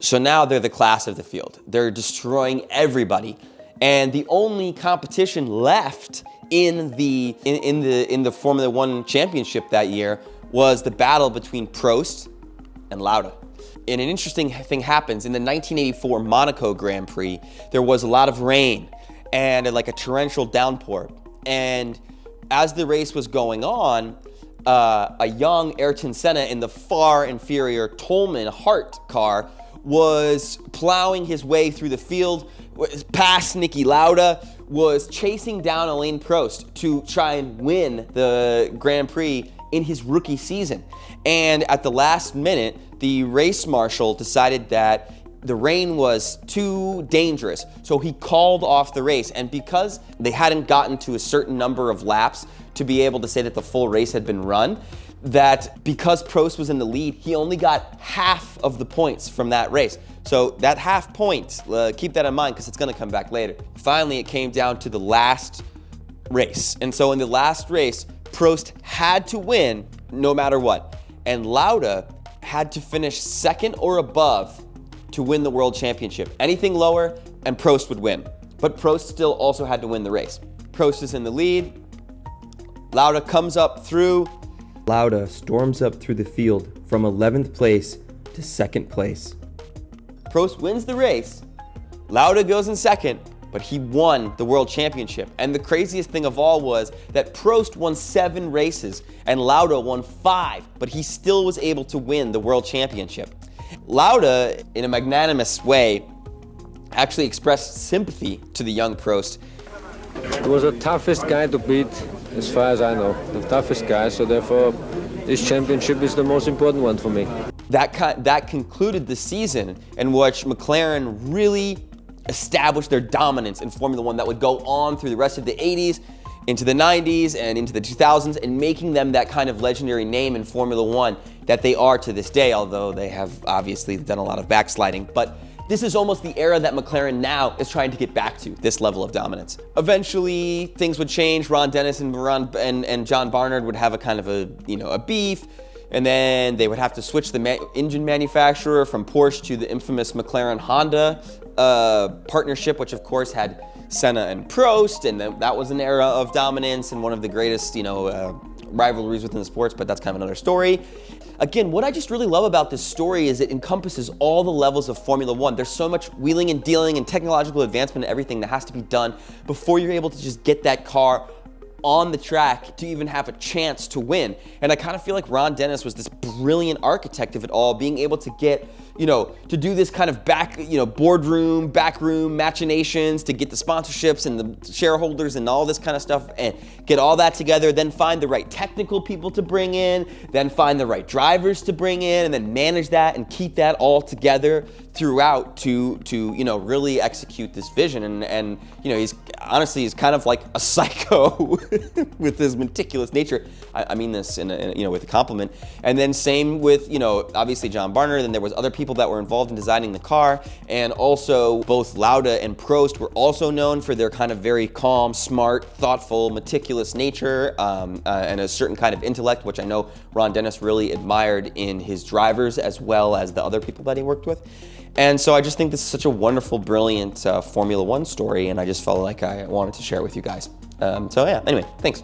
So now they're the class of the field. They're destroying everybody. And the only competition left in the Formula One championship that year was the battle between Prost and Lauda. And an interesting thing happens. In the 1984 Monaco Grand Prix, there was a lot of rain and like a torrential downpour. And as the race was going on, a young Ayrton Senna in the far inferior Tolman Hart car was plowing his way through the field past Niki Lauda, was chasing down Alain Prost to try and win the Grand Prix in his rookie season. And at the last minute, the race marshal decided that the rain was too dangerous, so he called off the race. And because they hadn't gotten to a certain number of laps to be able to say that the full race had been run, that because Prost was in the lead, he only got half of the points from that race. So that half point, keep that in mind because it's going to come back later. Finally, it came down to the last race. And so in the last race, Prost had to win no matter what. And Lauda had to finish second or above to win the world championship. Anything lower and Prost would win. But Prost still also had to win the race. Prost is in the lead. Lauda comes up through. Lauda storms up through the field from 11th place to 2nd place. Prost wins the race. Lauda goes in second, but he won the world championship. And the craziest thing of all was that Prost won 7 races and Lauda won 5, but he still was able to win the world championship. Lauda, in a magnanimous way, actually expressed sympathy to the young Prost. He was the toughest guy to beat, as far as I know, the toughest guy, so therefore this championship is the most important one for me. That concluded the season in which McLaren really established their dominance in Formula One that would go on through the rest of the 80s, into the 90s, and into the 2000s, and making them that kind of legendary name in Formula One that they are to this day, although they have obviously done a lot of backsliding. But this is almost the era that McLaren now is trying to get back to, this level of dominance. Eventually, things would change. Ron Dennis and John Barnard would have a kind of a beef, and then they would have to switch the engine manufacturer from Porsche to the infamous McLaren-Honda partnership, which of course had Senna and Prost, and that was an era of dominance and one of the greatest, rivalries within the sports, but that's kind of another story. Again, what I just really love about this story is it encompasses all the levels of Formula One. There's so much wheeling and dealing and technological advancement and everything that has to be done before you're able to just get that car on the track to even have a chance to win. And I kind of feel like Ron Dennis was this brilliant architect of it all, being able to get, to do this kind of boardroom, backroom machinations to get the sponsorships and the shareholders and all this kind of stuff and get all that together, then find the right technical people to bring in, then find the right drivers to bring in, and then manage that and keep that all together throughout to really execute this vision. And he's kind of like a psycho with his meticulous nature. I mean this with a compliment. And then same with obviously John Barnard. Then there was other people that were involved in designing the car, and also both Lauda and Prost were also known for their kind of very calm, smart, thoughtful, meticulous nature, and a certain kind of intellect, which I know Ron Dennis really admired in his drivers as well as the other people that he worked with. And so I just think this is such a wonderful, brilliant Formula One story, and I just felt like I wanted to share it with you guys. So yeah, anyway, thanks.